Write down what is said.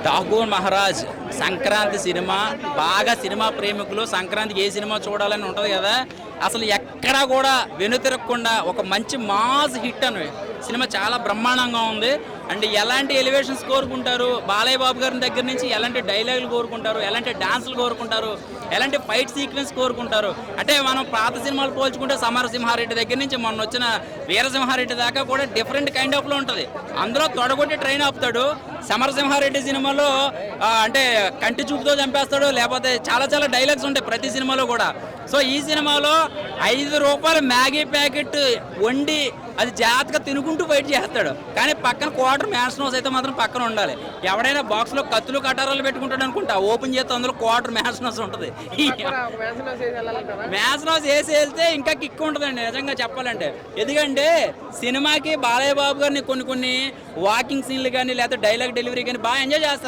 Tagore Maharaj Sankranti cinema బాగా cinema ప్రేమికులు సంక్రాంతికి ఏ సినిమా చూడాలని ఉంటుంది కదా. అసలు ఎక్కడా కూడా వెనుతిరగకుండా ఒక మంచి మాస్ హిట్ అని సినిమా చాలా బ్రహ్మాండంగా ఉంది. అండ్ ఎలాంటి ఎలివేషన్స్ కోరుకుంటారు, బాలయ్య బాబు గారి దగ్గర నుంచి ఎలాంటి డైలాగులు కోరుకుంటారు, ఎలాంటి డాన్సులు కోరుకుంటారు, ఎలాంటి ఫైట్ సీక్వెన్స్ కోరుకుంటారు. అంటే మనం పాత సినిమాలు పోల్చుకుంటే సమరసింహారెడ్డి దగ్గర నుంచి మొన్న వచ్చిన వీరసింహారెడ్డి దాకా కూడా డిఫరెంట్ కైండ్ ఆఫ్లో ఉంటుంది. అందులో తొడగొట్టి ట్రైన్ ఆపుతాడు. సమరసింహారెడ్డి సినిమాలో అంటే కంటి చూపుతో చంపేస్తాడు, లేకపోతే చాలా చాలా డైలాగ్స్ ఉంటాయి ప్రతి సినిమాలో కూడా. సో ఈ సినిమాలో ₹5 మ్యాగీ ప్యాకెట్ వండి అది జాగ్రత్తగా తినుకుంటూ ఫైట్ చేస్తాడు. కానీ పక్కన క్వార్టర్ మ్యాన్స్ నోస్ అయితే మాత్రం పక్కన ఉండాలి. ఎవడైనా బాక్స్లో కత్తులు కటారాలు పెట్టుకుంటాడు అనుకుంటా, ఓపెన్ చేస్తే అందులో క్వార్టర్ మ్యాన్స్ నోస్ ఉంటుంది. మ్యాన్స్ నోస్ వేసి వెళ్తే ఇంకా కిక్ ఉంటుందండి నిజంగా చెప్పాలంటే. ఎందుకంటే సినిమాకి బాలయ్య బాబు గారిని కొన్ని వాకింగ్ సీన్లు కానీ లేకపోతే డైలాగ్ డెలివరీ కానీ బాగా ఎంజాయ్ చేస్తారు.